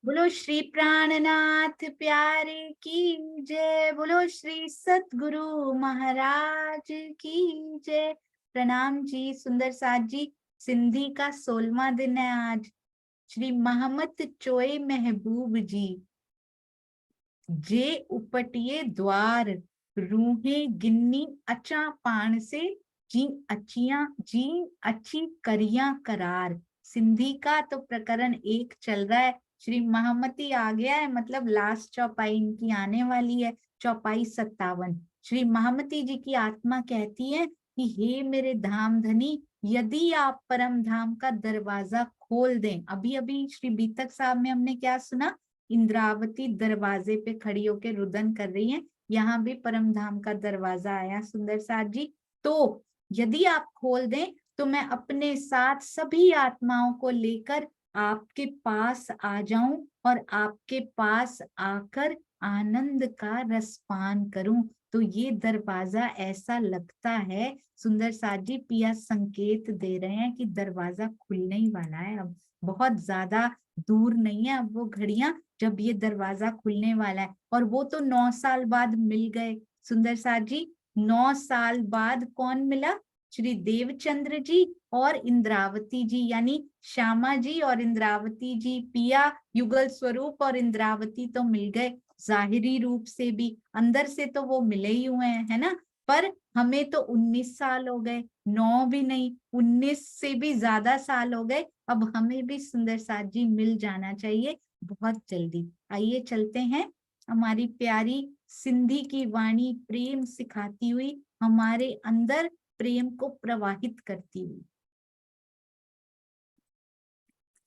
बोलो श्री प्राणनाथ प्यारे की जय। बोलो श्री सतगुरु महाराज की जय। प्रणाम जी सुंदर साथ जी। सिंधी का 16वां दिन है आज। श्री मोहम्मद चोए महबूब जी जे उपटिए द्वार रूहे गिन्नी अचा पाण से जी अचिया जी अच्छी करिया करार। सिंधी का तो प्रकरण 1 चल रहा है। श्री महामती आ गया है, मतलब लास्ट चौपाई इनकी आने वाली है, चौपाई 57। श्री महामती जी की आत्मा कहती है कि हे मेरे धाम धनी, यदि आप परम धाम का दरवाजा खोल दें। अभी अभी श्री बीतक साहब में हमने क्या सुना, इंद्रावती दरवाजे पे खड़ी होकर रुदन कर रही है। यहाँ भी परम धाम का दरवाजा आया सुंदर साथ जी। तो यदि आप खोल दें तो मैं अपने साथ सभी आत्माओं को लेकर आपके पास आ जाऊं और आपके पास आकर आनंद का रसपान करूं। तो ये दरवाजा ऐसा लगता है सुंदर साथ जी, पिया संकेत दे रहे हैं कि दरवाजा खुलने ही वाला है। अब बहुत ज्यादा दूर नहीं है अब वो घड़ियां जब ये दरवाजा खुलने वाला है। और वो तो 9 साल बाद मिल गए सुंदर साथ जी। 9 साल बाद कौन मिला? श्री देवचंद्र जी और इंद्रावती जी, यानी श्यामा जी और इंद्रावती जी, पिया युगल स्वरूप और इंद्रावती तो मिल गए जाहिरी रूप से भी, अंदर से तो वो मिले ही हुए हैं, है ना। पर हमें तो 19 साल हो गए, 9 भी नहीं 19 से भी ज्यादा साल हो गए। अब हमें भी सुंदर साथ जी मिल जाना चाहिए बहुत जल्दी। आइए चलते हैं, हमारी प्यारी सिंधी की वाणी प्रेम सिखाती हुई, हमारे अंदर प्रेम को प्रवाहित करती हुई।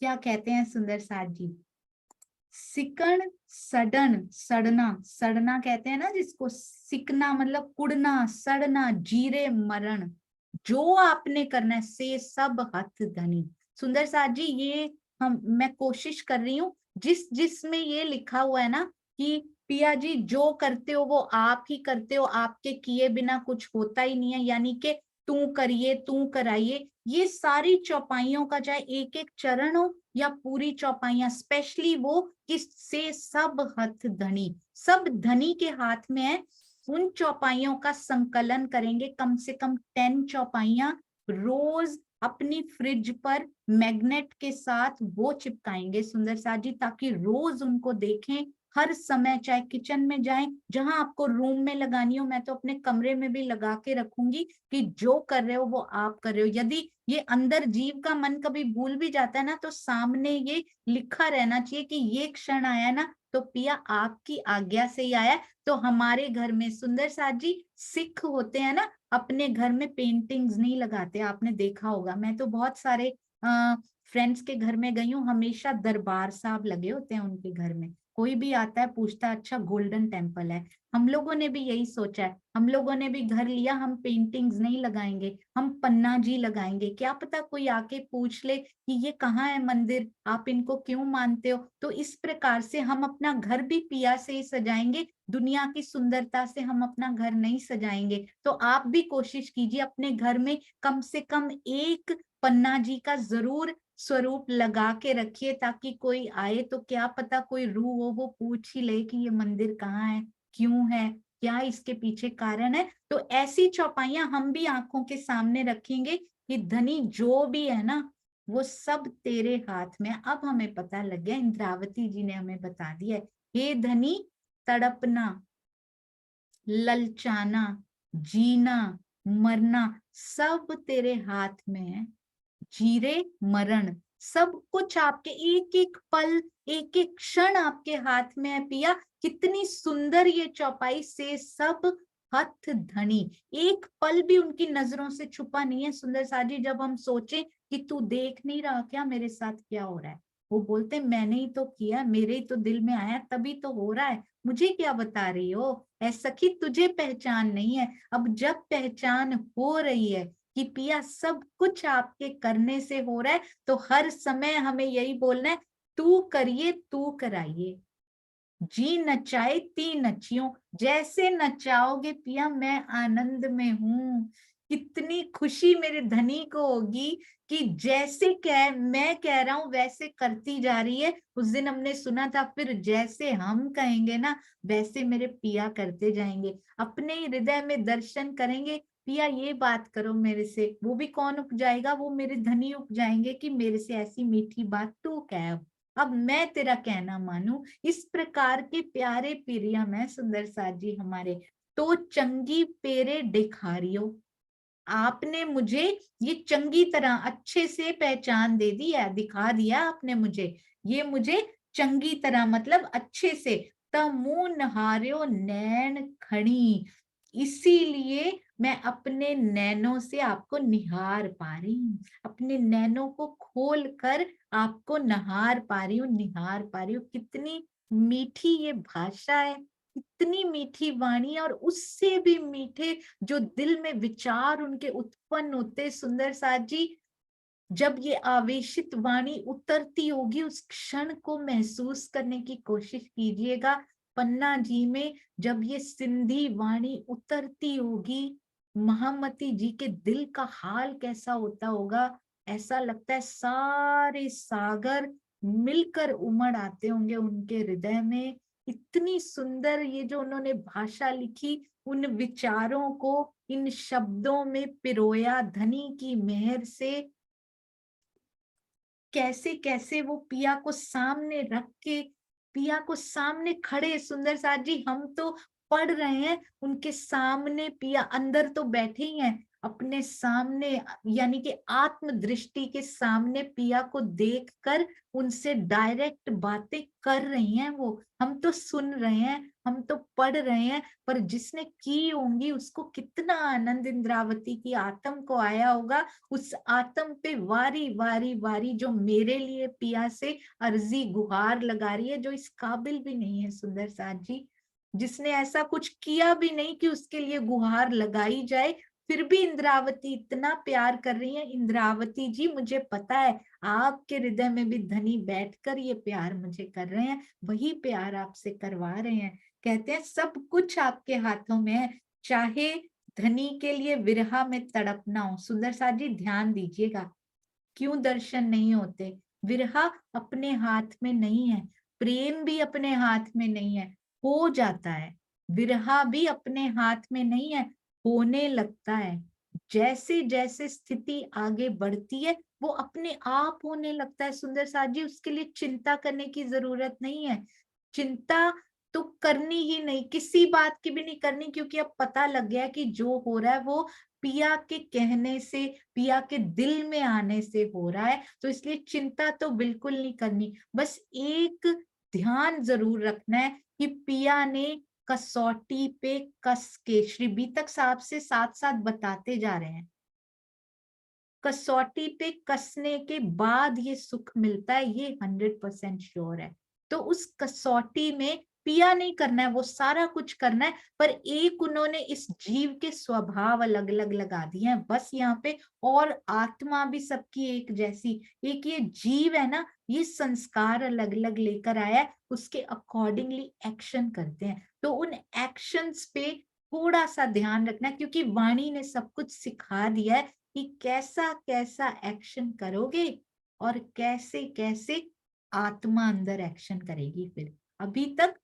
क्या कहते हैं सुंदर साथ जी? सिकण सडन, सड़ना, सड़ना कहते हैं ना जिसको, सिकना मतलब कुड़ना, सड़ना, जीरे मरण, जो आपने करना है से सब हथ धनी। सुंदर साथ जी, ये मैं कोशिश कर रही हूँ, जिसमें ये लिखा हुआ है ना कि पिया जी जो करते हो वो आप ही करते हो, आपके किए बिना कुछ होता ही नहीं है, यानी कि तू करिए तू कराइए, ये सारी चौपाइयों का चाहे एक एक चरण हो या पूरी चौपाइयां, स्पेशली वो किससे सब हथ धनी, सब धनी के हाथ में है। उन चौपाइयों का संकलन करेंगे, कम से कम 10 चौपाइयां रोज अपनी फ्रिज पर मैग्नेट के साथ वो चिपकाएंगे सुंदर साथ जी, ताकि रोज उनको देखें हर समय, चाहे किचन में जाएं, जहां आपको रूम में लगानी हो, मैं तो अपने कमरे में भी लगा के रखूंगी कि जो कर रहे हो वो आप कर रहे हो। यदि ये अंदर जीव का मन कभी भूल भी जाता है ना, तो सामने ये लिखा रहना चाहिए कि ये क्षण आया ना तो पिया आपकी आज्ञा से ही आया। तो हमारे घर में सुंदर साथ जी सिख होते हैं ना, अपने घर में पेंटिंग्स नहीं लगाते, आपने देखा होगा। मैं तो बहुत सारे फ्रेंड्स के घर में गई हूँ, हमेशा दरबार साहब लगे होते हैं उनके घर में। कोई भी आता है पूछता है अच्छा गोल्डन टेम्पल है। हम लोगों ने भी यही सोचा है, हम लोगों ने भी घर लिया, हम पेंटिंग्स नहीं लगाएंगे, हम पन्ना जी लगाएंगे। क्या पता कोई आके पूछ ले कि ये कहाँ है मंदिर, आप इनको क्यों मानते हो। तो इस प्रकार से हम अपना घर भी पिया से ही सजाएंगे, दुनिया की सुंदरता से हम अपना घर नहीं सजाएंगे। तो आप भी कोशिश कीजिए अपने घर में कम से कम एक पन्ना जी का जरूर स्वरूप लगा के रखिए, ताकि कोई आए तो क्या पता कोई रूह हो वो पूछ ही ले कि ये मंदिर कहाँ है, क्यों है, क्या इसके पीछे कारण है। तो ऐसी चौपाइयां हम भी आंखों के सामने रखेंगे कि धनी जो भी है ना वो सब तेरे हाथ में। अब हमें पता लग गया, इंद्रावती जी ने हमें बता दिया, हे धनी, तड़पना, ललचाना, जीना, मरना सब तेरे हाथ में है। जीरे मरण सब कुछ आपके, एक एक पल एक एक क्षण आपके हाथ में है पिया। कितनी सुंदर ये चौपाई, से सब हथ धनी, एक पल भी उनकी नजरों से छुपा नहीं है सुंदर साजी। जब हम सोचे कि तू देख नहीं रहा क्या मेरे साथ क्या हो रहा है, वो बोलते मैंने ही तो किया, मेरे ही तो दिल में आया तभी तो हो रहा है, मुझे क्या बता रही हो। ऐ सखी तुझे पहचान नहीं है, अब जब पहचान हो रही है कि पिया सब कुछ आपके करने से हो रहा है, तो हर समय हमें यही बोलना है, तू करिए तू कराइए, जी नचाए ती नचियो, जैसे नचाओगे पिया मैं आनंद में हूँ। कितनी खुशी मेरे धनी को होगी कि जैसे मैं कह रहा हूं वैसे करती जा रही है। उस दिन हमने सुना था, फिर जैसे हम कहेंगे ना वैसे मेरे पिया करते जाएंगे, अपने ही हृदय में दर्शन करेंगे। पिया ये बात करो मेरे से, वो भी कौन उपजाएगा, वो मेरे धनी उपजाएंगे कि मेरे से ऐसी मीठी बात तू कह, अब मैं तेरा कहना मानू। इस प्रकार के प्यारे पिरिया में सुंदर साथ जी हमारे। तो चंगी पेरे दिखारियो, आपने मुझे ये चंगी तरह अच्छे से पहचान दे दी है, दिखा दिया आपने मुझे, ये मुझे चंगी तरह मतलब अच्छे से। तमु नहार्यो नैन खड़ी, इसीलिए मैं अपने नैनों से आपको निहार पा रही हूँ, अपने नैनों को खोल कर आपको नहार पा रही हूँ, निहार पा रही हूँ। कितनी मीठी ये भाषा है, इतनी मीठी वाणी, और उससे भी मीठे जो दिल में विचार उनके उत्पन्न होते। सुंदर साथ जी, जब ये आवेशित वाणी उतरती होगी उस क्षण को महसूस करने की कोशिश कीजिएगा। पन्ना जी में जब ये सिंधी वाणी उतरती होगी, महामती जी के दिल का हाल कैसा होता होगा। ऐसा लगता है सारे सागर मिलकर उमड़ आते होंगे उनके हृदय में। इतनी सुंदर ये जो उन्होंने भाषा लिखी, उन विचारों को इन शब्दों में पिरोया धनी की मेहर से। कैसे कैसे वो पिया को सामने रख के, पिया को सामने खड़े, सुंदर साथ जी हम तो पढ़ रहे हैं उनके सामने, पिया अंदर तो बैठे ही हैं अपने सामने, यानी कि आत्म दृष्टि के सामने पिया को देखकर उनसे डायरेक्ट बातें कर रही हैं वो। हम तो सुन रहे हैं, हम तो पढ़ रहे हैं, पर जिसने की होंगी उसको कितना आनंद इंद्रावती की आत्म को आया होगा। उस आत्म पे वारी वारी वारी जो मेरे लिए पिया से अर्जी गुहार लगा रही है, जो इस काबिल भी नहीं है सुंदर साथ जी, जिसने ऐसा कुछ किया भी नहीं कि उसके लिए गुहार लगाई जाए, फिर भी इंद्रावती इतना प्यार कर रही है। इंद्रावती जी मुझे पता है आपके हृदय में भी धनी बैठकर ये प्यार मुझे कर रहे हैं, वही प्यार आपसे करवा रहे हैं। कहते हैं सब कुछ आपके हाथों में है, चाहे धनी के लिए विरहा में तड़पना हो। सुंदर साथ जी ध्यान दीजिएगा, क्यों दर्शन नहीं होते। विरहा अपने हाथ में नहीं है, प्रेम भी अपने हाथ में नहीं है, हो जाता है। विरहा भी अपने हाथ में नहीं है, होने लगता है। जैसे जैसे स्थिति आगे बढ़ती है वो अपने आप होने लगता है। सुंदर साथ जी उसके लिए चिंता करने की जरूरत नहीं है, चिंता तो करनी ही नहीं, किसी बात की भी नहीं करनी, क्योंकि अब पता लग गया कि जो हो रहा है वो पिया के कहने से, पिया के दिल में आने से हो रहा है। तो इसलिए चिंता तो बिल्कुल नहीं करनी, बस एक ध्यान जरूर रखना है कि पिया ने कसौटी पे कस के, श्री बीतक साहब से साथ साथ बताते जा रहे हैं, कसौटी पे कसने के बाद ये सुख मिलता है, ये 100% श्योर है। तो उस कसौटी में पिया नहीं करना है, वो सारा कुछ करना है, पर एक उन्होंने इस जीव के स्वभाव अलग अलग लगा दिए हैं बस यहाँ पे। और आत्मा भी सबकी एक जैसी, एक ये जीव है ना, ये संस्कार अलग अलग लेकर आया है, उसके अकॉर्डिंगली एक्शन करते हैं। तो उन एक्शंस पे थोड़ा सा ध्यान रखना, क्योंकि वाणी ने सब कुछ सिखा दिया है कि कैसा कैसा एक्शन करोगे और कैसे कैसे आत्मा अंदर एक्शन करेगी। फिर अभी तक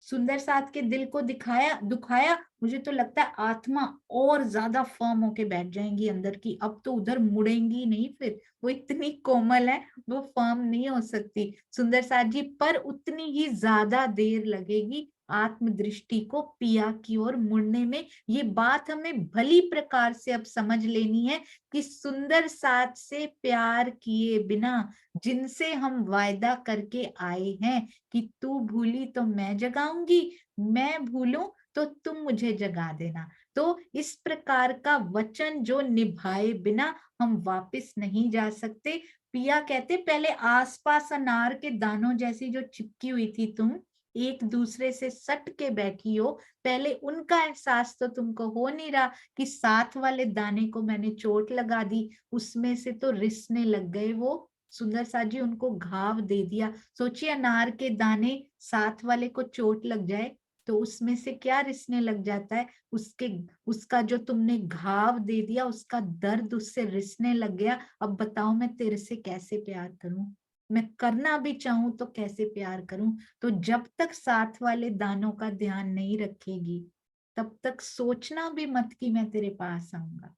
सुंदर साथ के दिल को दिखाया दुखाया, मुझे तो लगता है आत्मा और ज्यादा फर्म होके बैठ जाएंगी अंदर की, अब तो उधर मुड़ेंगी नहीं, फिर वो इतनी कोमल है, वो फर्म नहीं हो सकती सुंदर साथ जी, पर उतनी ही ज्यादा देर लगेगी आत्म दृष्टि को पिया की ओर मुड़ने में। ये बात हमें भली प्रकार से अब समझ लेनी है कि सुंदर साथ से प्यार किए बिना, जिनसे हम वायदा करके आए हैं कि तू भूली तो मैं जगाऊंगी, मैं भूलूं तो तुम मुझे जगा देना, तो इस प्रकार का वचन जो निभाए बिना हम वापस नहीं जा सकते। पिया कहते पहले आसपास अनार के दानों जैसी जो चिपकी हुई थी तुम, एक दूसरे से सट के बैठी हो, पहले उनका एहसास तो तुमको हो नहीं रहा कि साथ वाले दाने को मैंने चोट लगा दी, उसमें से तो रिसने लग गए वो। सुंदर साथ जी उनको घाव दे दिया। सोचिए अनार के दाने साथ वाले को चोट लग जाए तो उसमें से क्या रिसने लग जाता है, उसका जो तुमने घाव दे दिया उसका दर्द उससे रिसने लग गया। अब बताओ मैं तेरे से कैसे प्यार करूं, मैं करना भी चाहूं तो कैसे प्यार करूं। तो जब तक साथ वाले दानों का ध्यान नहीं रखेगी तब तक सोचना भी मत कि मैं तेरे पास आऊंगा।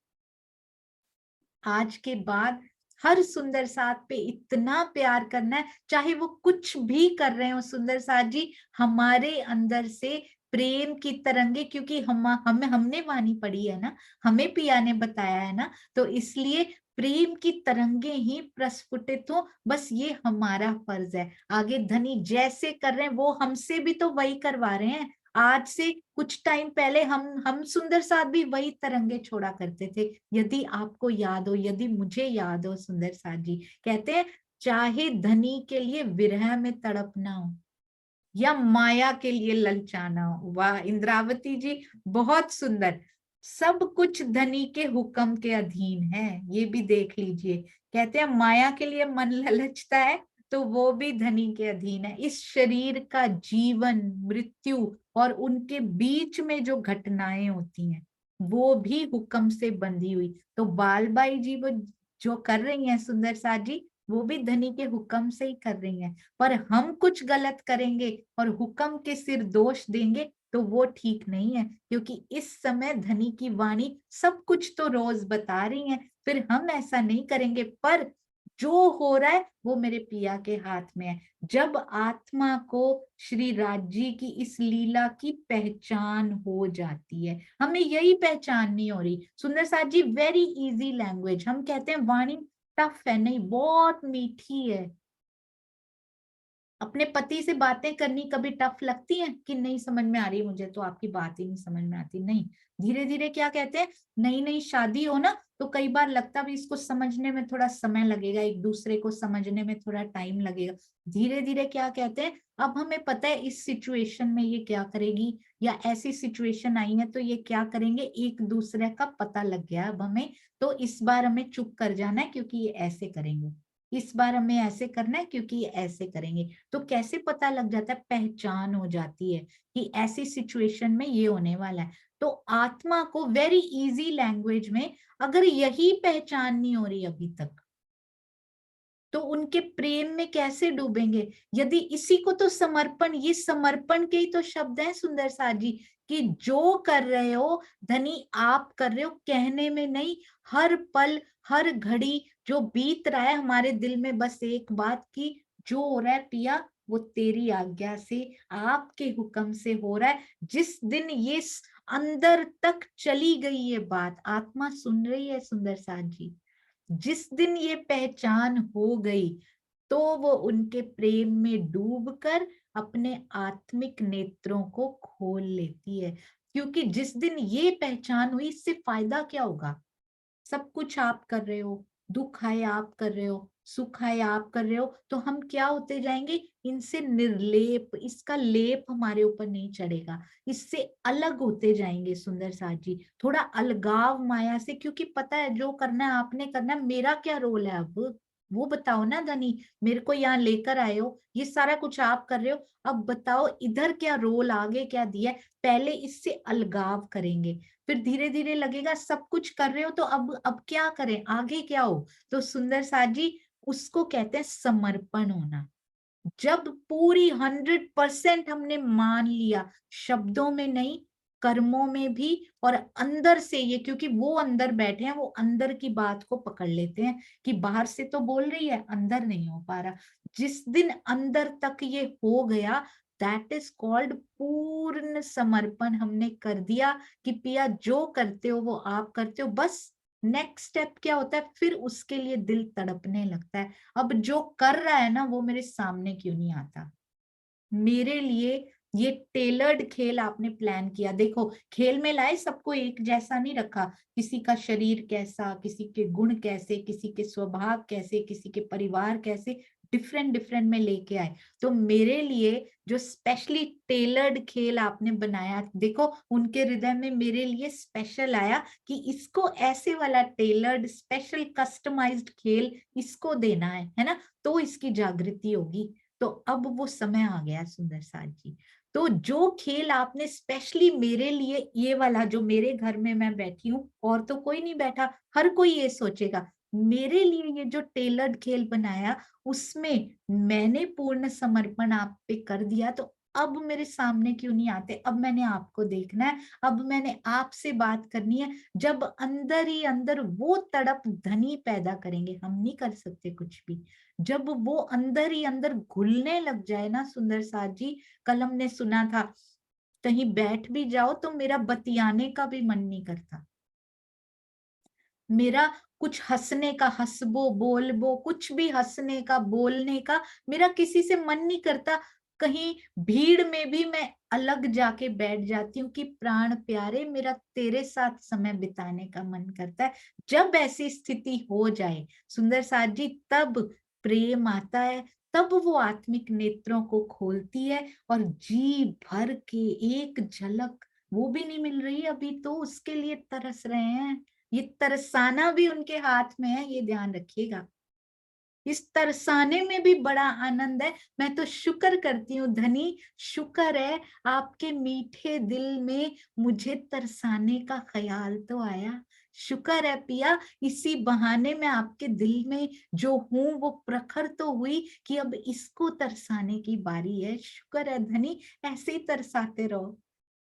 आज के बाद हर सुंदर साथ पे इतना प्यार करना है, चाहे वो कुछ भी कर रहे हो सुंदर साथ जी, हमारे अंदर से प्रेम की तरंगे, क्योंकि हमने वाणी पढ़ी है ना, हमें पिया ने बताया है ना, तो इसलिए प्रेम की तरंगे ही प्रस्फुटित हो, बस ये हमारा फर्ज है। आगे धनी जैसे कर रहे हैं वो हमसे भी तो वही करवा रहे हैं। आज से कुछ टाइम पहले हम सुंदर साथ भी वही तरंगे छोड़ा करते थे। यदि आपको याद हो, यदि मुझे याद हो, सुंदर साथ जी कहते हैं चाहे धनी के लिए विरह में तड़पना हो या माया के लिए ललचाना हो। वाह इंद्रावती जी, बहुत सुंदर। सब कुछ धनी के हुक्म के अधीन है, ये भी देख लीजिए। कहते हैं माया के लिए मन ललचता है तो वो भी धनी के अधीन है। इस शरीर का जीवन मृत्यु और उनके बीच में जो घटनाएं होती हैं वो भी हुक्म से बंधी हुई। तो बालबाई जी वो जो कर रही हैं सुंदर साथ जी, वो भी धनी के हुक्म से ही कर रही हैं। पर हम कुछ गलत करेंगे और हुक्म के सिर दोष देंगे तो वो ठीक नहीं है, क्योंकि इस समय धनी की वाणी सब कुछ तो रोज बता रही है, फिर हम ऐसा नहीं करेंगे। पर जो हो रहा है वो मेरे पिया के हाथ में है। जब आत्मा को श्री राज जी की इस लीला की पहचान हो जाती है, हमें यही पहचान नहीं हो रही। सुंदर साथ जी वेरी इजी लैंग्वेज, हम कहते हैं वाणी टफ है, नहीं बहुत मीठी है। अपने पति से बातें करनी कभी टफ लगती हैं कि नहीं समझ में आ रही, मुझे तो आपकी बात ही नहीं समझ में आती, नहीं। धीरे धीरे क्या कहते हैं, नई नई शादी हो ना तो कई बार लगता भी इसको समझने में थोड़ा समय लगेगा, एक दूसरे को समझने में थोड़ा टाइम लगेगा। धीरे धीरे क्या कहते हैं, अब हमें पता है इस सिचुएशन में ये क्या करेगी, या ऐसी सिचुएशन आई है तो ये क्या करेंगे, एक दूसरे का पता लग गया अब हमें। तो इस बार हमें चुप कर जाना है क्योंकि ये ऐसे करेंगे, इस बार हमें ऐसे करना है क्योंकि ये ऐसे करेंगे। तो कैसे पता लग जाता है, पहचान हो जाती है कि ऐसी सिचुएशन में ये होने वाला है। तो आत्मा को वेरी इजी लैंग्वेज में अगर यही पहचान नहीं हो रही अभी तक तो उनके प्रेम में कैसे डूबेंगे। यदि इसी को तो समर्पण, ये समर्पण के ही तो शब्द हैं सुंदर साथ जी, कि जो कर रहे हो धनी आप कर रहे हो, कहने में नहीं, हर पल हर घड़ी जो बीत रहा है हमारे दिल में बस एक बात की, जो हो रहा है पिया वो तेरी आज्ञा से आपके हुक्म से हो रहा है। जिस दिन ये अंदर तक चली गई ये बात, आत्मा सुन रही है सुंदर साथ जी, जिस दिन ये पहचान हो गई तो वो उनके प्रेम में डूबकर अपने आत्मिक नेत्रों को खोल लेती है। क्योंकि जिस दिन ये पहचान हुई, इससे फायदा क्या होगा, सब कुछ आप कर रहे हो, दुख आए आप कर रहे हो, सुख आए आप कर रहे हो, तो हम क्या होते जाएंगे, इनसे निर्लेप, इसका लेप हमारे ऊपर नहीं चढ़ेगा, इससे अलग होते जाएंगे सुंदर साथ जी। थोड़ा अलगाव माया से, क्योंकि पता है जो करना है आपने करना है, मेरा क्या रोल है अब, वो बताओ ना धनी, मेरे को यहाँ लेकर आए हो, ये सारा कुछ आप कर रहे हो, अब बताओ इधर क्या रोल, आगे क्या दिया है। पहले इससे अलगाव करेंगे, फिर धीरे धीरे लगेगा सब कुछ कर रहे हो तो अब क्या करें, आगे क्या हो। तो सुंदर साथ जी उसको कहते हैं समर्पण होना। जब पूरी 100% हमने मान लिया, शब्दों में नहीं कर्मों में भी, और अंदर से ये, क्योंकि वो अंदर बैठे हैं, वो अंदर की बात को पकड़ लेते हैं कि बाहर से तो बोल रही है अंदर नहीं हो पा रहा। जिस दिन अंदर तक ये हो गया, दैट इज कॉल्ड पूर्ण समर्पण। हमने कर दिया कि पिया जो करते हो वो आप करते हो, बस नेक्स्ट स्टेप क्या होता है, फिर उसके लिए दिल तड़पने लगता है, अब जो कर रहा है ना वो मेरे सामने क्यों नहीं आता। मेरे लिए ये टेलर्ड खेल आपने प्लान किया, देखो खेल में लाए, सबको एक जैसा नहीं रखा, किसी का शरीर कैसा, किसी के गुण कैसे, किसी के स्वभाव कैसे, किसी के परिवार कैसे, डिफरेंट डिफरेंट में लेके आए। तो मेरे लिए जो स्पेशली टेलर्ड खेल आपने बनाया, देखो उनके हृदय में मेरे लिए स्पेशल आया कि इसको ऐसे वाला टेलर्ड स्पेशल कस्टमाइज्ड खेल इसको देना है ना, तो इसकी जागृति होगी। तो अब वो समय आ गया सुंदर साथ जी। तो जो खेल आपने स्पेशली मेरे लिए, ये वाला जो मेरे घर में मैं बैठी हूँ और तो कोई नहीं बैठा, हर कोई ये सोचेगा मेरे लिए ये जो टेलर्ड खेल बनाया उसमें मैंने पूर्ण समर्पण आप पे कर दिया, तो अब मेरे सामने क्यों नहीं आते, अब मैंने आपको देखना है, अब मैंने आपसे बात करनी है। जब अंदर ही अंदर वो तड़प धनी पैदा करेंगे, हम नहीं कर सकते कुछ भी। जब वो अंदर ही अंदर घुलने लग जाए ना सुंदर साथ जी, कल हमने सुना था कहीं बैठ भी जाओ तो मेरा बतियाने का भी मन नहीं करता, मेरा कुछ हंसने का, हंसबो बोलबो कुछ भी, हंसने का बोलने का मेरा किसी से मन नहीं करता। कहीं भीड़ में भी मैं अलग जाके बैठ जाती हूँ कि प्राण प्यारे मेरा तेरे साथ समय बिताने का मन करता है। जब ऐसी स्थिति हो जाए सुंदर साथ जी, तब प्रेम आता है, तब वो आत्मिक नेत्रों को खोलती है और जी भर के एक झलक, वो भी नहीं मिल रही अभी तो उसके लिए तरस रहे हैं। ये तरसाना भी उनके हाथ में है, ये ध्यान रखिएगा। इस तरसाने में भी बड़ा आनंद है। मैं तो शुक्र करती हूँ धनी, शुक्र है आपके मीठे दिल में मुझे तरसाने का ख्याल तो आया। शुक्र है पिया, इसी बहाने में आपके दिल में जो हूं वो प्रखर तो हुई कि अब इसको तरसाने की बारी है। शुक्र है धनी, ऐसे ही तरसाते रहो,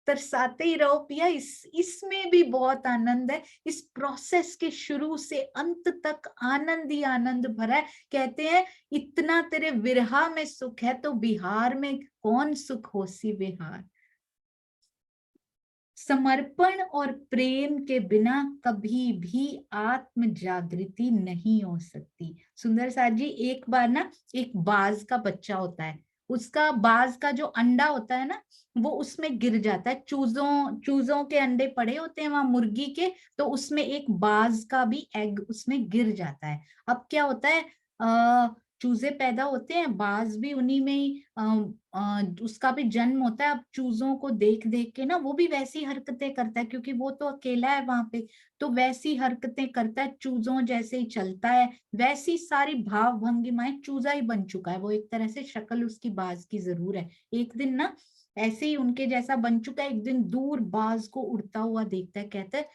तरसाते ही रहो पिया। इसमें भी बहुत आनंद है। इस प्रोसेस के शुरू से अंत तक आनंद ही आनंद भरा है। कहते हैं इतना तेरे विरहा में सुख है तो बिहार में कौन सुख होसी बिहार। समर्पण और प्रेम के बिना कभी भी आत्म जागृति नहीं हो सकती। सुंदर साथ जी, एक बार ना एक बाज का बच्चा होता है, उसका बाज का जो अंडा होता है ना वो उसमें गिर जाता है। चूजों चूजों के अंडे पड़े होते हैं वहां मुर्गी के, तो उसमें एक बाज का भी एग उसमें गिर जाता है। अब क्या होता है, चूजे पैदा होते हैं, बाज भी उन्हीं में ही उसका भी जन्म होता है। अब चूजों को देख देख के ना वो भी वैसी हरकतें करता है, क्योंकि वो तो अकेला है वहां पे, तो वैसी हरकतें करता है, चूजों जैसे ही चलता है, वैसी सारी भाव भंगिमाएं, चूजा ही बन चुका है वो एक तरह से। शक्ल उसकी बाज की जरूर है। एक दिन ना ऐसे ही उनके जैसा बन चुका है, एक दिन दूर बाज को उड़ता हुआ देखता है, कहता है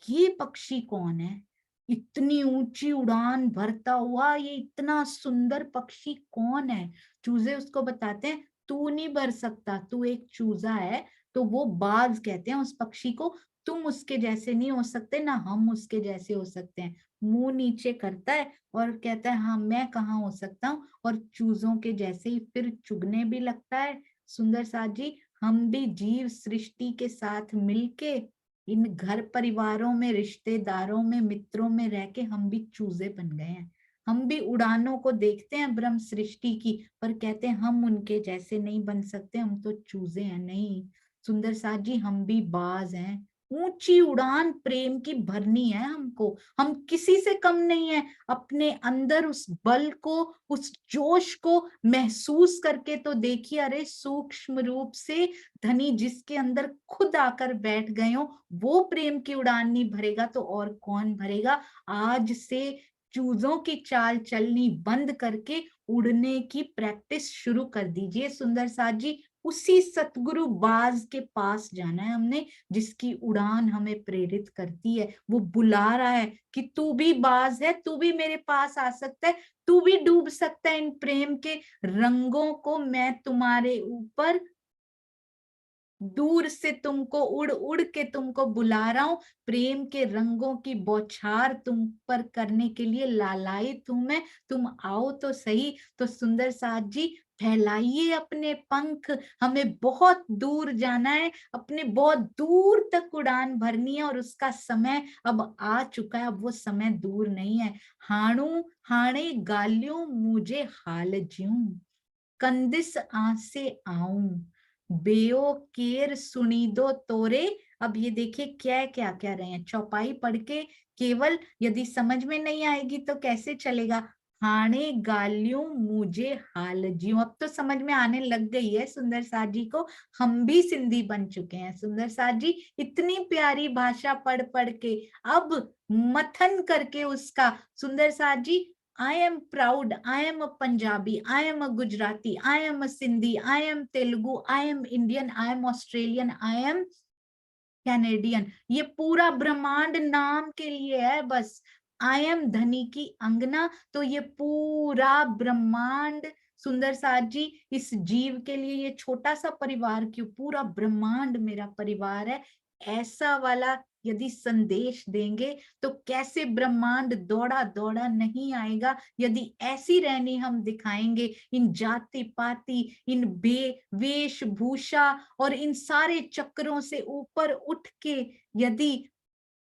ये पक्षी कौन है, इतनी ऊंची उड़ान भरता हुआ, ये इतना सुंदर पक्षी कौन है। चूजे उसको बताते हैं तू नहीं भर सकता, तू एक चूजा है। तो वो बाज कहते हैं उस पक्षी को, तुम उसके जैसे नहीं हो सकते, ना हम उसके जैसे हो सकते हैं। मुंह नीचे करता है और कहता है हाँ मैं कहाँ हो सकता हूँ, और चूजों के जैसे ही फिर चुगने भी लगता है। सुंदर साथ जी, हम भी जीव सृष्टि के साथ मिलके इन घर परिवारों में, रिश्तेदारों में, मित्रों में रह के हम भी चूजे बन गए हैं। हम भी उड़ानों को देखते हैं ब्रह्म सृष्टि की, पर कहते हैं हम उनके जैसे नहीं बन सकते, हम तो चूजे हैं। नहीं सुंदर साथ जी, हम भी बाज हैं। ऊंची उड़ान प्रेम की भरनी है हमको, हम किसी से कम नहीं है। अपने अंदर उस बल को, उस जोश को महसूस करके तो देखिए, अरे सूक्ष्म रूप से धनी जिसके अंदर खुद आकर बैठ गए हो, वो प्रेम की उड़ान नहीं भरेगा तो और कौन भरेगा। आज से चूजों की चाल चलनी बंद करके उड़ने की प्रैक्टिस शुरू कर दीजिए सुंदर साथ जी। उसी सतगुरु बाज के पास जाना है हमने, जिसकी उड़ान हमें प्रेरित करती है। वो बुला रहा है कि तू भी बाज है, तू भी मेरे पास आ सकता है, तू भी डूब सकता है इन प्रेम के रंगों को। मैं तुम्हारे ऊपर दूर से तुमको उड़ उड़ के तुमको बुला रहा हूं, प्रेम के रंगों की बौछार तुम पर करने के लिए लालायित हूं मैं, तुम आओ तो सही। तो सुंदर साथ जी, फैलाइए अपने पंख, हमें बहुत दूर जाना है, अपने बहुत दूर तक उड़ान भरनी है, और उसका समय अब आ चुका है, अब वो समय दूर नहीं है। हाणु हाणे गालियों मुझे हाल ज्यूं, कंदिस आसे आऊं, बेओ केर सुनी दो तोरे। अब ये देखिए क्या क्या कह रहे हैं, चौपाई पढ़ के केवल यदि समझ में नहीं आएगी तो कैसे चलेगा। हाणे गालियों मुझे हाल जियो, अब तो समझ में आने लग गई है सुंदर साथ जी को। हम भी सिंधी बन चुके हैं सुंदर साथ जी, इतनी प्यारी भाषा पढ़ पढ़ के। अब मथन करके उसका सुंदर साथ जी, I am proud, I am a Punjabi, I am a Gujarati, I am a Sindhi, I am Telugu, I am Indian, I am Australian, I am Canadian. ये पूरा ब्रह्मांड नाम के लिए है बस। आई एम धनी की अंगना, तो ये पूरा ब्रह्मांड सुंदर साथ जी इस जीव के लिए ये छोटा सा परिवार क्यों, पूरा ब्रह्मांड मेरा परिवार है, ऐसा वाला यदि संदेश देंगे तो कैसे ब्रह्मांड दौड़ा दौड़ा नहीं आएगा। यदि ऐसी रहनी हम दिखाएंगे, इन जाति पाति, इन वेशभूषा और इन सारे चक्रों से ऊपर उठ के यदि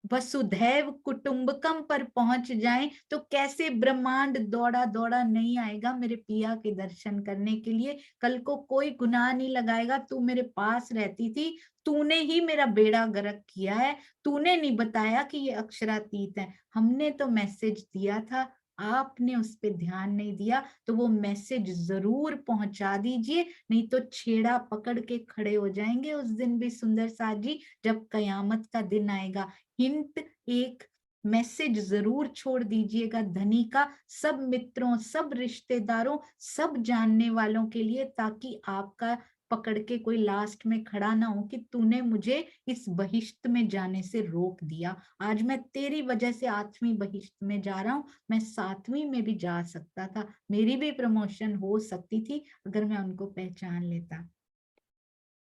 वसुधैव कुटुंबकम पर पहुंच जाएं तो कैसे ब्रह्मांड दौड़ा दौड़ा नहीं आएगा मेरे पिया के दर्शन करने के लिए। कल को कोई गुनाह नहीं लगाएगा, तू मेरे पास रहती थी, तूने ही मेरा बेड़ा गर्क किया है, तूने नहीं बताया कि ये अक्षरातीत है। हमने तो मैसेज दिया था, आपने उस पर ध्यान नहीं दिया, तो वो मैसेज जरूर पहुंचा दीजिए, नहीं तो छेड़ा पकड़ के खड़े हो जाएंगे उस दिन भी सुंदर साथ जी, जब कयामत का दिन आएगा। हिंट, एक मैसेज जरूर छोड़ दीजिएगा धनी का, सब मित्रों, सब रिश्तेदारों, सब जानने वालों के लिए, ताकि आपका पकड़ के कोई लास्ट में खड़ा ना हो कि तूने मुझे इस बहिश्त में जाने से रोक दिया। आज मैं तेरी वजह से 8वीं बहिश्त में जा रहा हूं, मैं 7वीं में भी जा सकता था, मेरी भी प्रमोशन हो सकती थी अगर मैं उनको पहचान लेता।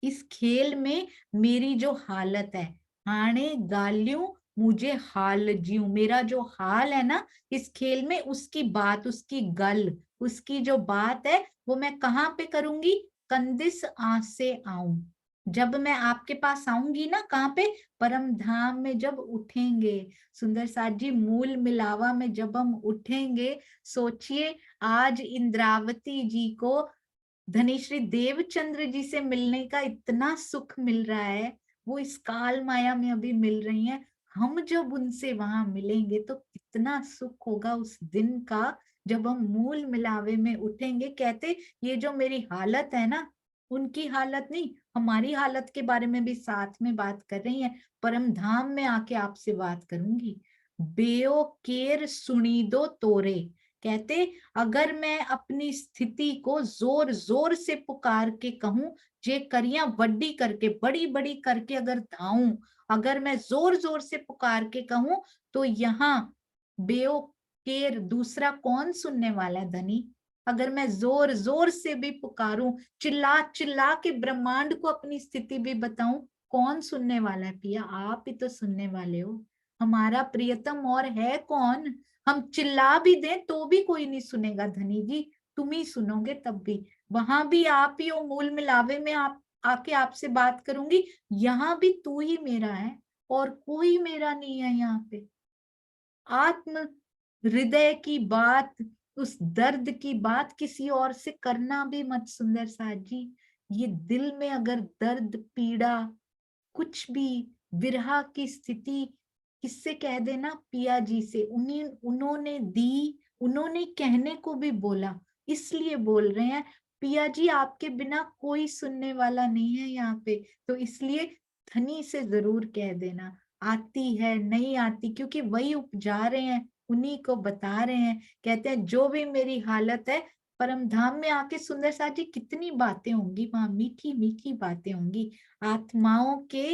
इस खेल में मेरी जो हालत है, हाणे गालियों मुझे हाल जीव, मेरा जो हाल है ना इस खेल में, उसकी बात, उसकी गल, उसकी जो बात है वो मैं कहाँ पे करूंगी, कंदिस आसे आऊं, जब मैं आपके पास आऊंगी ना, कहाँ पे, परम धाम में जब उठेंगे। सुंदर साथ जी मूल मिलावा में जब हम उठेंगे, सोचिए आज इंद्रावती जी को धनीश्री देवचंद्र जी से मिलने का इतना सुख मिल रहा है, वो इस काल माया में अभी मिल रही हैं। हम जब उनसे वहां मिलेंगे तो कितना सुख होगा उस दिन का, जब हम मूल मिलावे में उठेंगे। कहते ये जो मेरी हालत है ना, उनकी हालत नहीं, हमारी हालत के बारे में भी साथ में बात कर रही है। परम धाम में आके आपसे बात करूंगी। बेओ केर सुनी दो तोरे, कहते अगर मैं अपनी स्थिति को जोर जोर से पुकार के कहूं, जे करिया वड्डी करके, बड़ी बड़ी करके अगर धाऊं, अगर मैं जोर जोर से पुकार के कहूं, तो यहाँ बेओ केर दूसरा कौन सुनने वाला है धनी। अगर मैं जोर जोर से भी पुकारूं, चिल्ला चिल्ला के ब्रह्मांड को अपनी स्थिति भी बताऊं, कौन सुनने वाला है पिया, आप ही तो सुनने वाले हो। हमारा प्रियतम और है कौन, हम चिल्ला भी दें तो भी कोई नहीं सुनेगा धनी जी, तुम ही सुनोगे तब भी। वहां भी आप ही हो, मूल मिलावे में आप आके आपसे बात करूंगी, यहाँ भी तू ही मेरा है और कोई मेरा नहीं है यहाँ पे। आत्म हृदय की बात, उस दर्द की बात किसी और से करना भी मत सुंदर साथ जी। ये दिल में अगर दर्द पीड़ा कुछ भी, विरहा की स्थिति, किससे कह देना, पिया जी से, उन्हीं उन्होंने दी, उन्होंने कहने को भी बोला, इसलिए बोल रहे हैं पिया जी आपके बिना कोई सुनने वाला नहीं है यहाँ पे, तो इसलिए धनी से जरूर कह देना। आती है नहीं आती, क्योंकि वही उपजा रहे हैं, उन्हीं को बता रहे हैं। कहते हैं जो भी मेरी हालत है, परम धाम में आके सुंदर साथ जी कितनी बातें होंगी वहां, मीठी मीठी बातें होंगी। आत्माओं के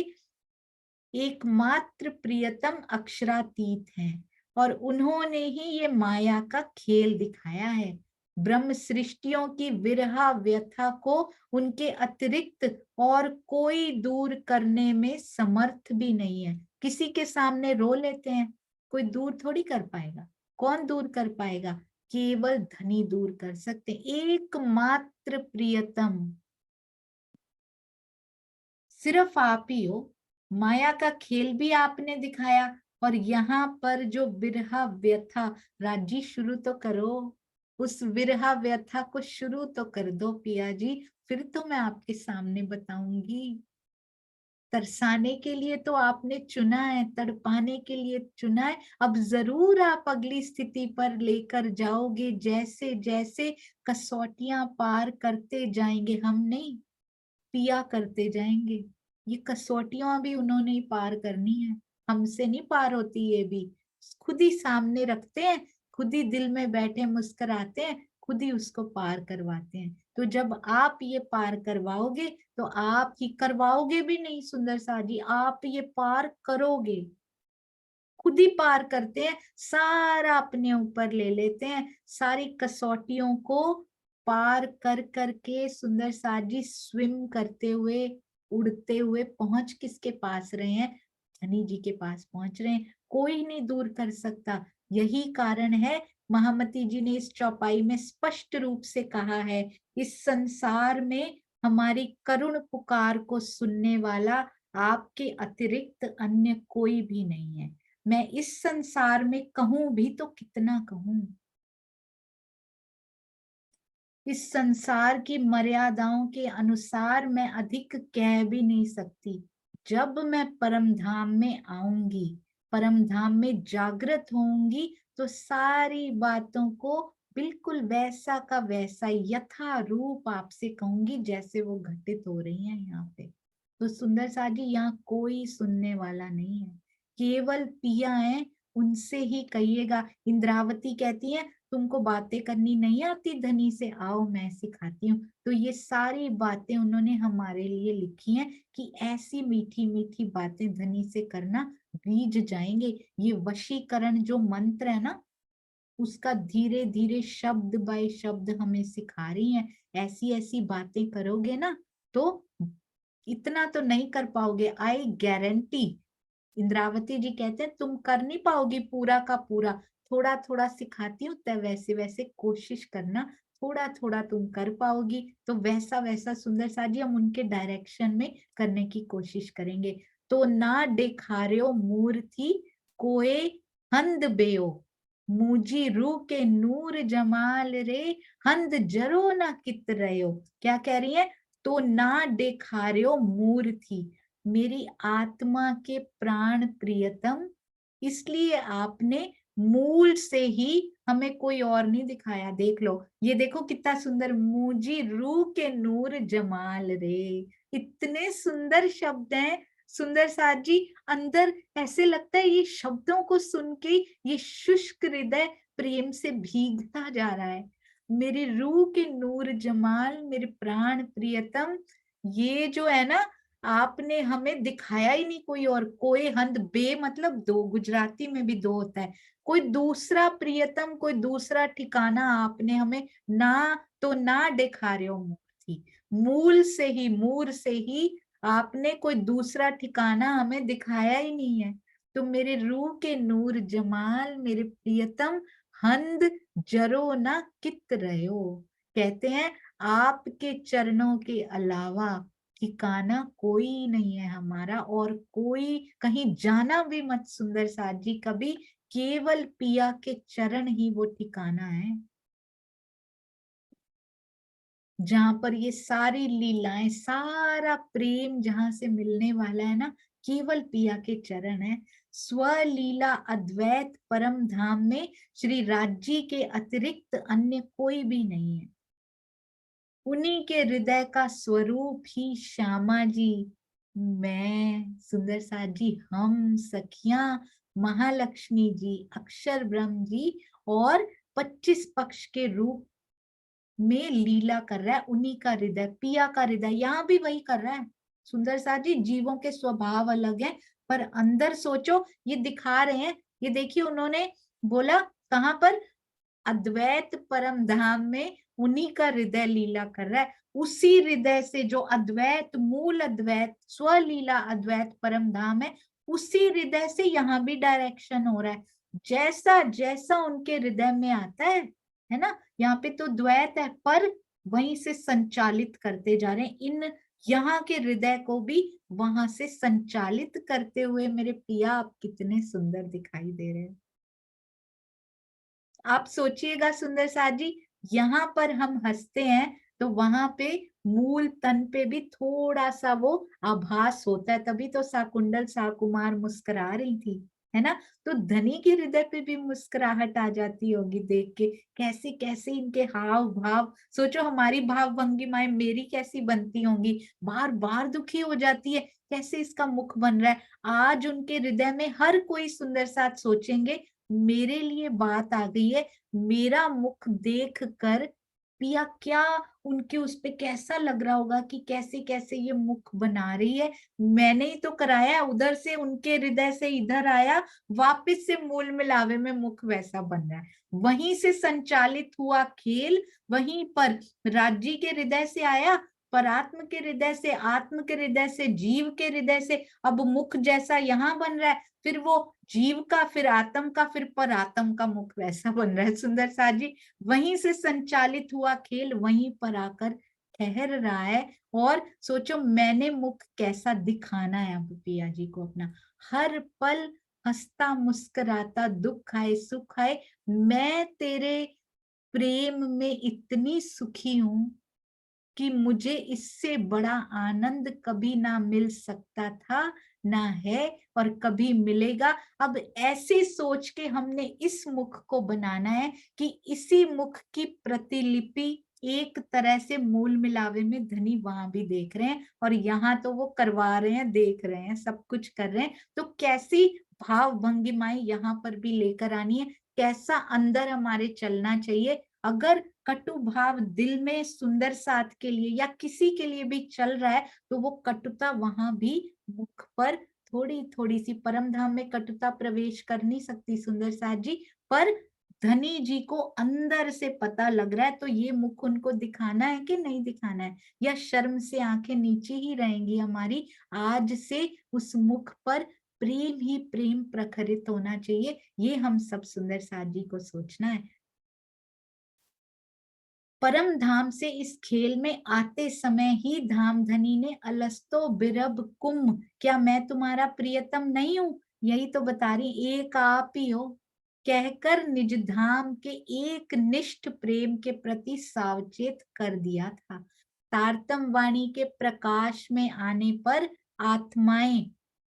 एकमात्र प्रियतम अक्षरातीत हैं, और उन्होंने ही ये माया का खेल दिखाया है। ब्रह्म सृष्टियों की विरहा व्यथा को उनके अतिरिक्त और कोई दूर करने में समर्थ भी नहीं है। किसी के सामने रो लेते हैं, कोई दूर थोड़ी कर पाएगा, कौन दूर कर पाएगा, केवल धनी दूर कर सकते, एकमात्र प्रियतम सिर्फ आप ही हो। माया का खेल भी आपने दिखाया, और यहाँ पर जो विरहा व्यथा, राजी शुरू तो करो, उस विरहा व्यथा को शुरू तो कर दो पिया जी, फिर तो मैं आपके सामने बताऊंगी। तरसाने के लिए तो आपने चुना है, तड़पाने के लिए चुना है, अब जरूर आप अगली स्थिति पर लेकर जाओगे, जैसे जैसे कसौटियां पार करते जाएंगे, हम नहीं, पिया करते जाएंगे। ये कसौटियां भी उन्होंने ही पार करनी है, हमसे नहीं पार होती, ये भी खुद ही सामने रखते हैं खुद ही दिल में बैठे मुस्कुराते हैं, खुद ही उसको पार करवाते हैं। तो जब आप ये पार करवाओगे तो आप ही करवाओगे भी नहीं सुंदर सा जी, आप ये पार करोगे, खुद ही पार करते हैं, सारा अपने ऊपर ले लेते हैं, सारी कसौटियों को पार कर करके सुंदर सा जी स्विम करते हुए, उड़ते हुए पहुंच किसके पास रहे हैं? धनी जी के पास पहुंच रहे हैं। कोई नहीं दूर कर सकता। यही कारण है, महामती जी ने इस चौपाई में स्पष्ट रूप से कहा है, इस संसार में हमारी करुण पुकार को सुनने वाला आपके अतिरिक्त अन्य कोई भी नहीं है। मैं इस संसार में कहूं भी तो कितना कहूं, इस संसार की मर्यादाओं के अनुसार मैं अधिक कह भी नहीं सकती। जब मैं परम धाम में आऊंगी, परम धाम में जागृत होंगी, तो सारी बातों को बिल्कुल वैसा का वैसा यथा रूप आपसे कहूंगी जैसे वो घटित हो रही हैं यहाँ पे। तो सुंदर सा जी यहाँ कोई सुनने वाला नहीं है, केवल पिया है, उनसे ही कहिएगा। इंद्रावती कहती है, तुमको बातें करनी नहीं आती धनी से, आओ मैं सिखाती हूँ। तो ये सारी बातें उन्होंने हमारे लिए लिखी हैं कि ऐसी मीठी मीठी बातें धनी से करना, बीज जाएंगे। ये वशीकरण जो मंत्र है ना, उसका धीरे धीरे शब्द बाय शब्द हमें सिखा रही हैं। ऐसी ऐसी बातें करोगे ना तो इतना तो नहीं कर पाओगे, आई गारंटी। इंद्रावती जी कहते हैं तुम कर नहीं पाओगी पूरा का पूरा, थोड़ा थोड़ा सिखाती हूँ, तब वैसे वैसे कोशिश करना, थोड़ा थोड़ा तुम कर पाओगी। तो वैसा वैसा सुंदर सा जी हम उनके डायरेक्शन में करने की कोशिश करेंगे। तो ना दिखारियो मूर्ति कोए हंद बेओ, मुझी रू के नूर जमाल रे, हंद जरो ना कित रहो। क्या कह रही है? तो ना दिखारियो मूर्ति, मेरी आत्मा के प्राण प्रियतम, इसलिए आपने मूल से ही हमें कोई और नहीं दिखाया। देख लो, ये देखो कितना सुंदर, मुझी रूह के नूर जमाल रे, इतने सुंदर शब्द हैं सुंदर साथ जी। अंदर ऐसे लगता है ये शब्दों को सुन के ये शुष्क हृदय प्रेम से भीगता जा रहा है। मेरी रूह के नूर जमाल, मेरे प्राण प्रियतम, ये जो है ना, आपने हमें दिखाया ही नहीं कोई और। कोई हंद, बे मतलब दो, गुजराती में भी दो होता है। कोई दूसरा प्रियतम, कोई दूसरा ठिकाना आपने हमें ना, तो ना दिखा रहे हो मूर्ति, मूल से ही, मूर से ही आपने कोई दूसरा ठिकाना हमें दिखाया ही नहीं है। तो मेरे रूह के नूर जमाल, मेरे प्रियतम, हंद जरो ना कित रहो। कहते हैं आपके चरणों के अलावा ठिकाना कोई नहीं है हमारा, और कोई कहीं जाना भी मत सुंदर साथ जी कभी, केवल पिया के चरण ही वो ठिकाना है जहां पर ये सारी लीलाएं, सारा प्रेम जहां से मिलने वाला है ना, केवल पिया के चरण है। स्वलीला अद्वैत परम धाम में श्री राज्य के अतिरिक्त अन्य कोई भी नहीं है। उन्हीं के हृदय का स्वरूप ही श्यामा जी, मैं, सुंदर साथ जी, हम सखियां, महालक्ष्मी जी, अक्षर ब्रह्म जी, और 25 पक्ष के रूप में लीला कर रहा है। उन्हीं का हृदय, पिया का हृदय यहाँ भी वही कर रहा है। सुंदर साथ जी, जीवों के स्वभाव अलग है, पर अंदर सोचो ये दिखा रहे हैं। ये देखिए उन्होंने बोला कहाँ पर? अद्वैत परम धाम में उन्हीं का हृदय लीला कर रहा है। उसी हृदय से जो अद्वैत, मूल अद्वैत, स्वलीला अद्वैत परम धाम है, उसी हृदय से यहाँ भी डायरेक्शन हो रहा है। जैसा जैसा उनके हृदय में आता है ना, यहाँ पे तो द्वैत है, पर वहीं से संचालित करते जा रहे हैं इन, यहाँ के हृदय को भी वहां से संचालित करते हुए मेरे पिया आप कितने सुंदर दिखाई दे रहे हैं। आप सोचिएगा सुंदर साथ जी, यहाँ पर हम हंसते हैं तो वहां पे मूल तन पे भी थोड़ा सा वो आभास होता है, तभी तो साकुंडल साकुमार मुस्कुरा रही थी, है ना। तो धनी के हृदय पे भी मुस्कुराहट आ जाती होगी देख के, कैसे कैसे इनके हाव भाव, सोचो हमारी भाव भंगिमाएं मेरी कैसी बनती होंगी, बार बार दुखी हो जाती है, कैसे इसका मुख बन रहा है। आज उनके हृदय में हर कोई सुंदर साथ सोचेंगे मेरे लिए बात आ गई है, मेरा मुख देख कर पिया क्या उनके उस पे कैसा लग रहा होगा कि कैसे कैसे ये मुख बना रही है। मैंने ही तो कराया, उधर से उनके हृदय से इधर आया, वापस से मूल मिलावे में मुख वैसा बन रहा है। वहीं से संचालित हुआ खेल, वहीं पर राज्य के हृदय से आया, परात्म के हृदय से, आत्म के हृदय से, जीव के हृदय से, अब मुख जैसा यहाँ बन रहा है, फिर वो जीव का, फिर आत्म का, फिर परात्म का मुख वैसा बन रहा है। सुंदर साथ जी, वहीं से संचालित हुआ खेल वहीं पर आकर ठहर रहा है। और सोचो मैंने मुख कैसा दिखाना है अब पिया जी को अपना, हर पल हंसता मुस्कुराता, दुख आए सुख आए, मैं तेरे प्रेम में इतनी सुखी हूं कि मुझे इससे बड़ा आनंद कभी ना मिल सकता था, ना है और कभी मिलेगा। अब ऐसी सोच के हमने इस मुख को बनाना है कि इसी मुख की प्रतिलिपि एक तरह से मूल मिलावे में धनी वहां भी देख रहे हैं, और यहाँ तो वो करवा रहे हैं, देख रहे हैं, सब कुछ कर रहे हैं। तो कैसी भाव भंगिमाएं यहाँ पर भी लेकर आनी है, कैसा अंदर हमारे चलना चाहिए। अगर कटु भाव दिल में सुंदर साथ के लिए या किसी के लिए भी चल रहा है, तो वो कटुता वहां भी मुख पर थोड़ी थोड़ी सी, परम धाम में कटुता प्रवेश कर नहीं सकती सुंदर साथ जी, पर धनी जी को अंदर से पता लग रहा है। तो ये मुख उनको दिखाना है कि नहीं दिखाना है, या शर्म से आंखें नीचे ही रहेंगी हमारी। आज से उस मुख पर प्रेम ही प्रेम प्रखरित होना चाहिए, ये हम सब सुंदर साथ जी को सोचना है। परम धाम से इस खेल में आते समय ही धामधनी ने अलस्तो बिरब कुम, क्या मैं तुम्हारा प्रियतम नहीं हूं, यही तो बता रही, एक आप ही हो, कहकर निज धाम के एक निष्ठ प्रेम के प्रति सावचेत कर दिया था। तारतम वाणी के प्रकाश में आने पर आत्माएं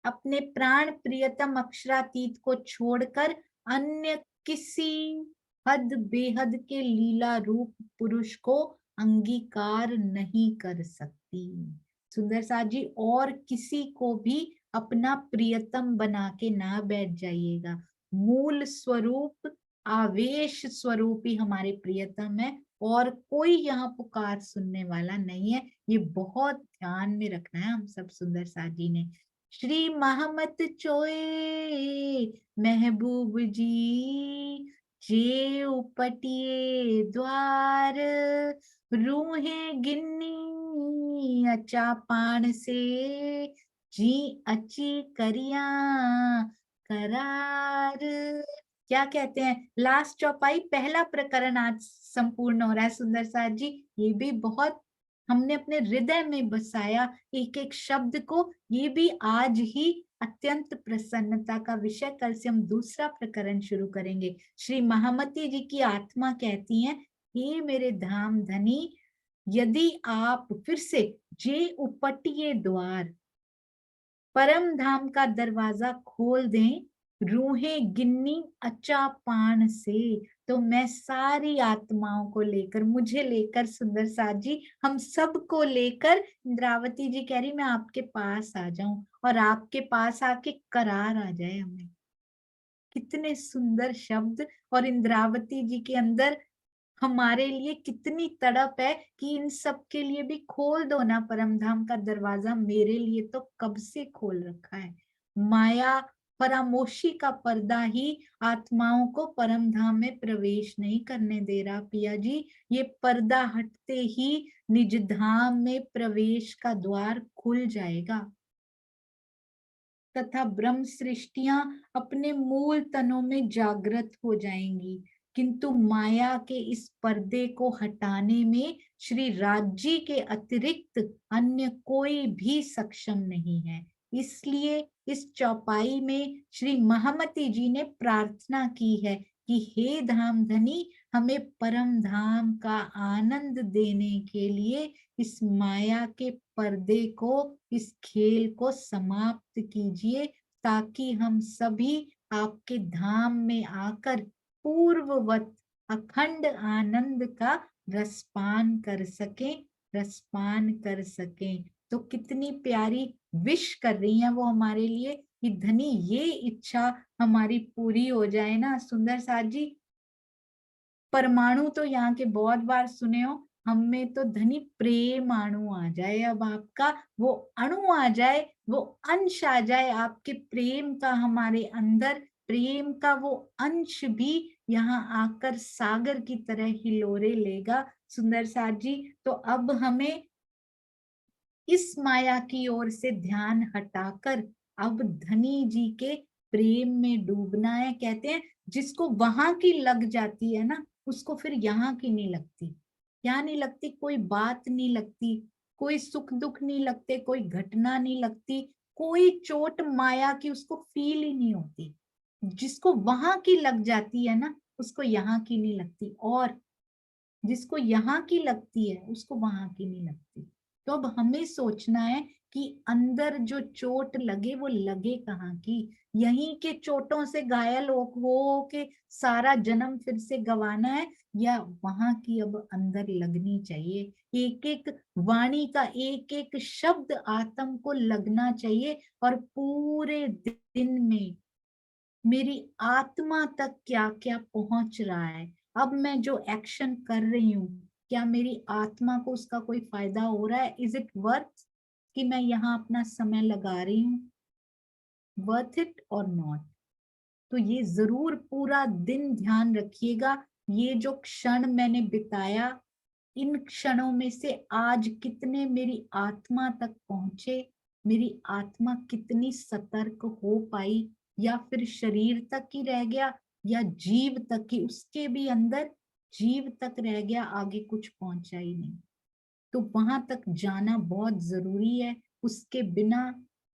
अपने प्राण प्रियतम अक्षरातीत को छोड़कर अन्य किसी हद बेहद के लीला रूप पुरुष को अंगीकार नहीं कर सकती। सुंदर साथ जी, और किसी को भी अपना प्रियतम बना के ना बैठ जाइएगा। मूल स्वरूप, आवेश स्वरूप ही हमारे प्रियतम है, और कोई यहाँ पुकार सुनने वाला नहीं है। ये बहुत ध्यान में रखना है हम सब सुंदर साथ जी ने। श्री महमत चोए महबूब जी, जे उपटिए द्वार, रूहे गिन्नी अचा पान से, जी अची करिया करार। क्या कहते हैं, लास्ट चौपाई पहला प्रकरण आज संपूर्ण हो रहा है सुंदर साथ जी। ये भी बहुत हमने अपने हृदय में बसाया एक एक शब्द को, ये भी आज ही अत्यंत प्रसन्नता का विषय। कल से हम दूसरा प्रकरण शुरू करेंगे। श्री महामती जी की आत्मा कहती हैं, हे मेरे धाम धनी, यदि आप फिर से जे उपटिए द्वार, परम धाम का दरवाजा खोल दें, रूहें गिन्नी अचा पान से, तो मैं सारी आत्माओं को लेकर, मुझे लेकर सुंदर साथ जी, हम सबको लेकर, इंद्रावती जी कह रही मैं आपके पास आ जाऊं, और आपके पास आके करार आ जाए हमें। कितने सुंदर शब्द, और इंद्रावती जी के अंदर हमारे लिए कितनी तड़प है कि इन सब के लिए भी खोल दो ना परमधाम का दरवाजा, मेरे लिए तो कब से खोल रखा है। माया परामोशी का पर्दा ही आत्माओं को परमधाम में प्रवेश नहीं करने दे रहा पिया जी। ये पर्दा हटते ही निज धाम में प्रवेश का द्वार खुल जाएगा, तथा ब्रह्म सृष्टियां अपने मूल तनों में जागृत हो जाएंगी। किंतु माया के इस पर्दे को हटाने में श्री राज्य के अतिरिक्त अन्य कोई भी सक्षम नहीं है। इसलिए इस चौपाई में श्री महामती जी ने प्रार्थना की है कि हे धाम धनी, हमें परम धाम का आनंद देने के लिए इस माया के पर्दे को, इस खेल को समाप्त कीजिए, ताकि हम सभी आपके धाम में आकर पूर्ववत अखंड आनंद का रसपान कर सकें। रसपान कर सकें। तो कितनी प्यारी विश कर रही हैं वो हमारे लिए कि धनी ये इच्छा हमारी पूरी हो जाए ना सुंदर साथ जी। परमाणु तो यहाँ के बहुत बार सुने हो, हमें तो धनी प्रेम अणु आ जाए, अब आपका वो अणु आ जाए, वो अंश आ जाए आपके प्रेम का हमारे अंदर, प्रेम का वो अंश भी यहाँ आकर सागर की तरह हिलोरे लेगा सुंदर साथ जी। तो अब हमें इस माया की ओर से ध्यान हटाकर अब धनी जी के प्रेम में डूबना है। कहते हैं जिसको वहां की लग जाती है ना, उसको फिर यहाँ की नहीं लगती। क्या नहीं लगती? कोई बात नहीं लगती, कोई सुख दुख नहीं लगते, कोई घटना नहीं लगती, कोई चोट माया की उसको फील ही नहीं होती। जिसको वहां की लग जाती है ना, उसको यहाँ की नहीं लगती, और जिसको यहाँ की लगती है उसको वहां की नहीं लगती। तो अब हमें सोचना है कि अंदर जो चोट लगे वो लगे कहाँ की। यहीं के चोटों से घायल हो के सारा जन्म फिर से गंवाना है, या वहां की अब अंदर लगनी चाहिए। एक एक वाणी का एक एक शब्द आत्म को लगना चाहिए, और पूरे दिन में मेरी आत्मा तक क्या क्या पहुंच रहा है। अब मैं जो एक्शन कर रही हूँ, क्या मेरी आत्मा को उसका कोई फायदा हो रहा है? इज इट वर्थ कि मैं यहाँ अपना समय लगा रही हूँ? वर्थ इट और नॉट? तो ये जरूर पूरा दिन ध्यान रखिएगा। ये जो क्षण मैंने बिताया, इन क्षणों में से आज कितने मेरी आत्मा तक पहुंचे, मेरी आत्मा कितनी सतर्क हो पाई, या फिर शरीर तक ही रह गया, या जीव तक ही, उसके भी अंदर जीव तक रह गया, आगे कुछ पहुंचा ही नहीं। तो वहां तक जाना बहुत जरूरी है। उसके बिना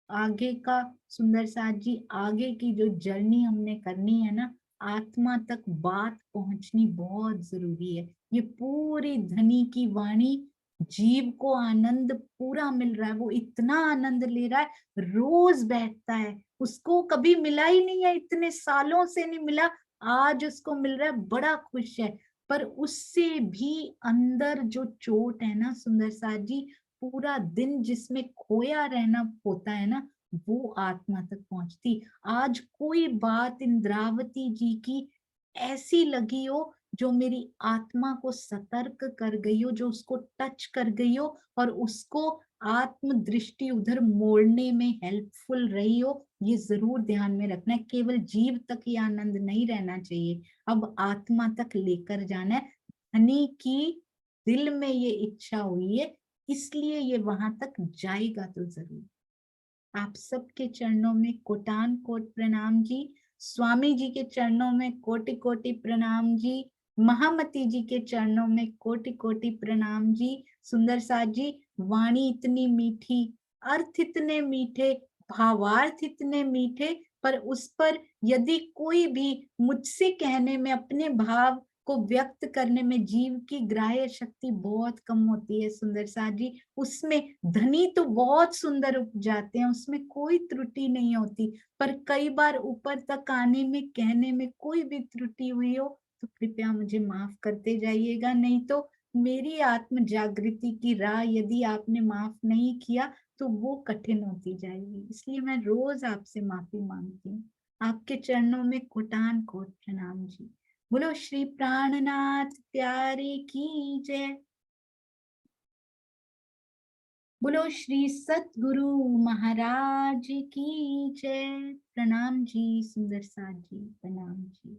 आगे का सुंदर साथ जी, आगे की जो जर्नी हमने करनी है ना, आत्मा तक बात पहुंचनी बहुत जरूरी है। ये पूरी धनी की वाणी, जीव को आनंद पूरा मिल रहा है, वो इतना आनंद ले रहा है, रोज बैठता है, उसको कभी मिला ही नहीं है, इतने सालों से नहीं मिला, आज उसको मिल रहा है, बड़ा खुश है। पर उससे भी अंदर जो चोट है ना सुंदर साथ जी, पूरा दिन जिसमें खोया रहना होता है ना, वो आत्मा तक पहुंचती। आज कोई बात इंद्रावती जी की ऐसी लगी हो जो मेरी आत्मा को सतर्क कर गई हो, जो उसको टच कर गई हो, और उसको आत्म दृष्टि उधर मोड़ने में हेल्पफुल रही हो, ये जरूर ध्यान में रखना है। केवल जीव तक ही आनंद नहीं रहना चाहिए, अब आत्मा तक लेकर जाना है। धनी की दिल में ये इच्छा हुई है, इसलिए ये वहां तक जाएगा तो जरूर। आप सबके चरणों में कोटान कोट प्रणाम जी। स्वामी जी के चरणों में कोटि कोटि प्रणाम जी। महामती जी के चरणों में कोटि कोटि प्रणाम जी। सुंदर साथ जी, वाणी इतनी मीठी, अर्थ इतने मीठे, भावार्थ इतने मीठे, पर उस पर यदि कोई भी मुझसे कहने में, अपने भाव को व्यक्त करने में जीव की ग्राह्य शक्ति बहुत कम होती है सुंदर साथ जी। उसमें ध्वनि तो बहुत सुंदर उपजाते हैं, उसमें कोई त्रुटि नहीं होती, पर कई बार ऊपर तक आने में, कहने में कोई भी त्रुटि हुई हो तो कृपया मुझे माफ करते जाइएगा। नहीं तो मेरी आत्म जागृति की राह यदि आपने माफ नहीं किया तो वो कठिन होती जाएगी, इसलिए मैं रोज आपसे माफी मांगती हूँ। आपके चरणों में कोटान कोट प्रणाम जी। बोलो श्री प्राणनाथ प्यारे की जय। बोलो श्री सतगुरु महाराज की जय। प्रणाम जी सुंदर साथ जी, प्रणाम जी।